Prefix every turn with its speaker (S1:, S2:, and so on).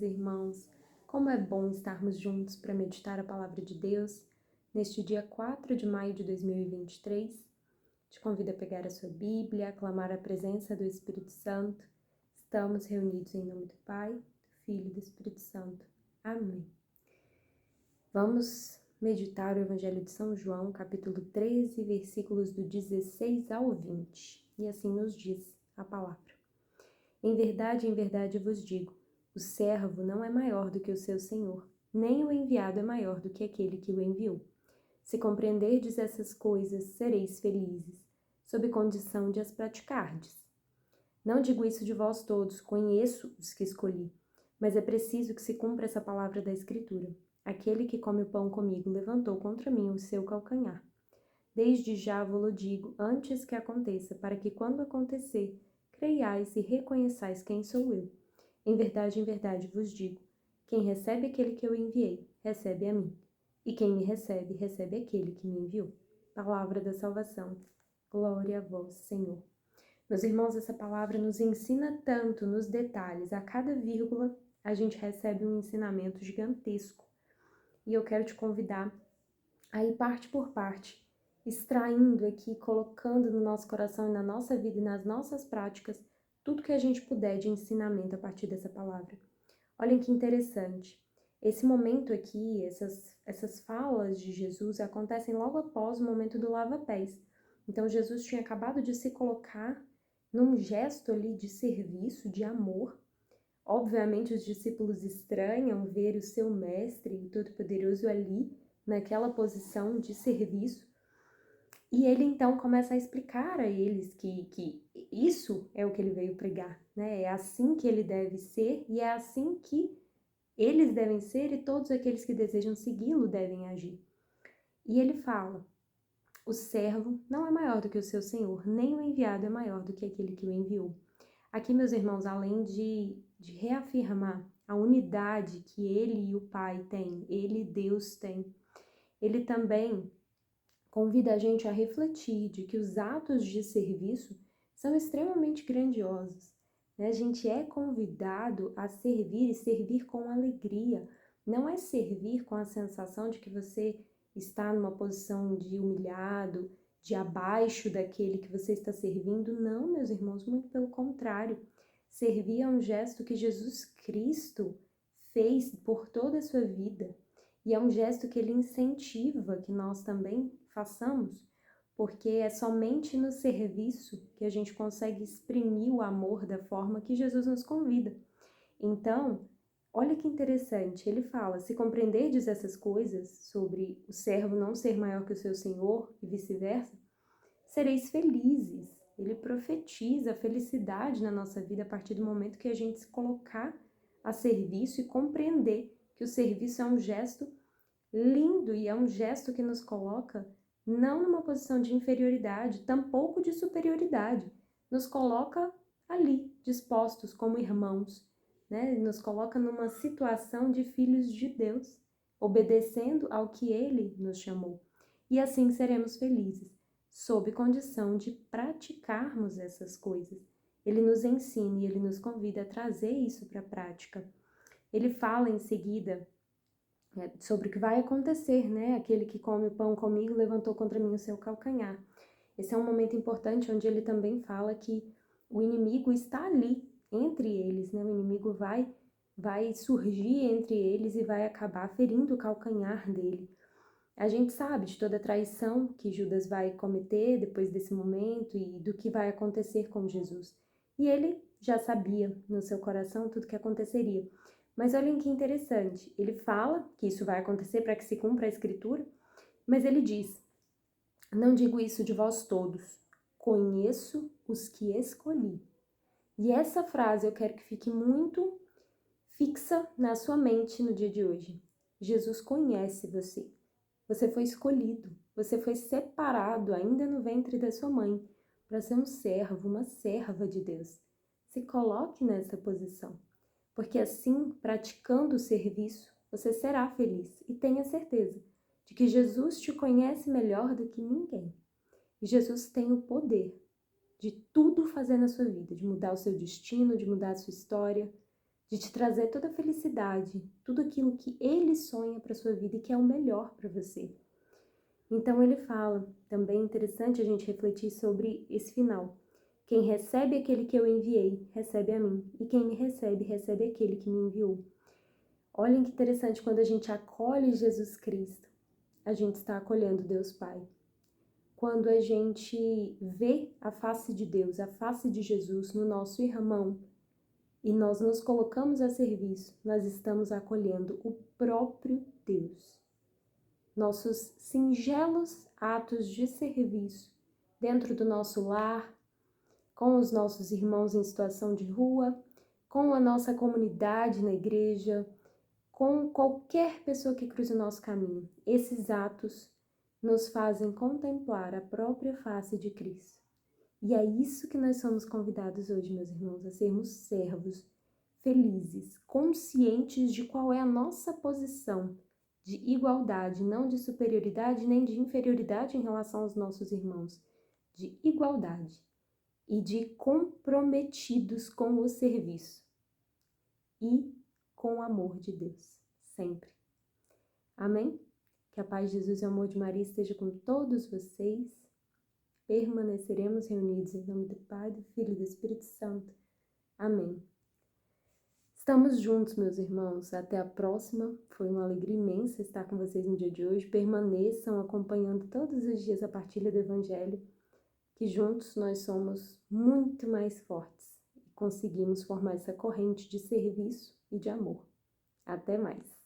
S1: irmãos. Como é bom estarmos juntos para meditar a palavra de Deus neste dia 4 de maio de 2023. Te convido a pegar a sua Bíblia, a clamar a presença do Espírito Santo. Estamos reunidos em nome do Pai, do Filho e do Espírito Santo. Amém. Vamos meditar o Evangelho de São João, capítulo 13, versículos do 16 ao 20. E assim nos diz a palavra. Em verdade vos digo, o servo não é maior do que o seu senhor, nem o enviado é maior do que aquele que o enviou. Se compreenderdes essas coisas, sereis felizes, sob condição de as praticardes. Não digo isso de vós todos, conheço os que escolhi, mas é preciso que se cumpra essa palavra da Escritura. Aquele que come o pão comigo levantou contra mim o seu calcanhar. Desde já vou-lo digo, antes que aconteça, para que quando acontecer, creiais e reconheçais quem sou eu. Em verdade vos digo, quem recebe aquele que eu enviei, recebe a mim. E quem me recebe, recebe aquele que me enviou. Palavra da salvação. Glória a vós, Senhor. Meus irmãos, essa palavra nos ensina tanto nos detalhes. A cada vírgula, a gente recebe um ensinamento gigantesco. E eu quero te convidar a ir parte por parte, extraindo aqui, colocando no nosso coração e na nossa vida e nas nossas práticas, tudo que a gente puder de ensinamento a partir dessa palavra. Olhem que interessante. Esse momento aqui, essas falas de Jesus acontecem logo após o momento do lava-pés. Então, Jesus tinha acabado de se colocar num gesto ali de serviço, de amor. Obviamente, os discípulos estranham ver o seu mestre, o Todo-Poderoso, ali, naquela posição de serviço. E ele então começa a explicar a eles que isso é o que ele veio pregar, né? É assim que ele deve ser e é assim que eles devem ser e todos aqueles que desejam segui-lo devem agir. E ele fala, o servo não é maior do que o seu senhor, nem o enviado é maior do que aquele que o enviou. Aqui, meus irmãos, além de reafirmar a unidade que ele e o Pai têm, ele, Deus, tem, ele também convida a gente a refletir de que os atos de serviço são extremamente grandiosos. Né? A gente é convidado a servir e servir com alegria. Não é servir com a sensação de que você está numa posição de humilhado, de abaixo daquele que você está servindo. Não, meus irmãos, muito pelo contrário. Servir é um gesto que Jesus Cristo fez por toda a sua vida. E é um gesto que ele incentiva que nós também façamos, porque é somente no serviço que a gente consegue exprimir o amor da forma que Jesus nos convida. Então, olha que interessante, ele fala, se compreenderdes essas coisas sobre o servo não ser maior que o seu senhor e vice-versa, sereis felizes. Ele profetiza a felicidade na nossa vida a partir do momento que a gente se colocar a serviço e compreender que o serviço é um gesto lindo e é um gesto que nos coloca não numa posição de inferioridade, tampouco de superioridade. Nos coloca ali, dispostos como irmãos, né? Nos coloca numa situação de filhos de Deus, obedecendo ao que Ele nos chamou. E assim seremos felizes, sob condição de praticarmos essas coisas. Ele nos ensina e Ele nos convida a trazer isso para a prática. Ele fala em seguida sobre o que vai acontecer, né? Aquele que come o pão comigo levantou contra mim o seu calcanhar. Esse é um momento importante onde ele também fala que o inimigo está ali, entre eles, né? O inimigo vai surgir entre eles e vai acabar ferindo o calcanhar dele. A gente sabe de toda a traição que Judas vai cometer depois desse momento e do que vai acontecer com Jesus. E ele já sabia no seu coração tudo o que aconteceria. Mas olhem que interessante, ele fala que isso vai acontecer para que se cumpra a Escritura, mas ele diz, não digo isso de vós todos, conheço os que escolhi. E essa frase eu quero que fique muito fixa na sua mente no dia de hoje. Jesus conhece você. Você foi escolhido, você foi separado ainda no ventre da sua mãe para ser um servo, uma serva de Deus. Se coloque nessa posição, porque assim, praticando o serviço, você será feliz e tenha certeza de que Jesus te conhece melhor do que ninguém. E Jesus tem o poder de tudo fazer na sua vida, de mudar o seu destino, de mudar a sua história, de te trazer toda a felicidade, tudo aquilo que Ele sonha para sua vida e que é o melhor para você. Então ele fala, também é interessante a gente refletir sobre esse final. Quem recebe aquele que eu enviei, recebe a mim, e quem me recebe, recebe aquele que me enviou. Olhem que interessante, quando a gente acolhe Jesus Cristo, a gente está acolhendo Deus Pai. Quando a gente vê a face de Deus, a face de Jesus no nosso irmão, e nós nos colocamos a serviço, nós estamos acolhendo o próprio Deus. Nossos singelos atos de serviço dentro do nosso lar, com os nossos irmãos em situação de rua, com a nossa comunidade na igreja, com qualquer pessoa que cruze o nosso caminho. Esses atos nos fazem contemplar a própria face de Cristo. E é isso que nós somos convidados hoje, meus irmãos, a sermos servos, felizes, conscientes de qual é a nossa posição de igualdade, não de superioridade nem de inferioridade em relação aos nossos irmãos, de igualdade e de comprometidos com o serviço e com o amor de Deus, sempre. Amém? Que a paz de Jesus e o amor de Maria esteja com todos vocês. Permaneceremos reunidos em nome do Pai, do Filho e do Espírito Santo. Amém. Estamos juntos, meus irmãos. Até a próxima. Foi uma alegria imensa estar com vocês no dia de hoje. Permaneçam acompanhando todos os dias a partilha do Evangelho, que juntos nós somos muito mais fortes e conseguimos formar essa corrente de serviço e de amor. Até mais.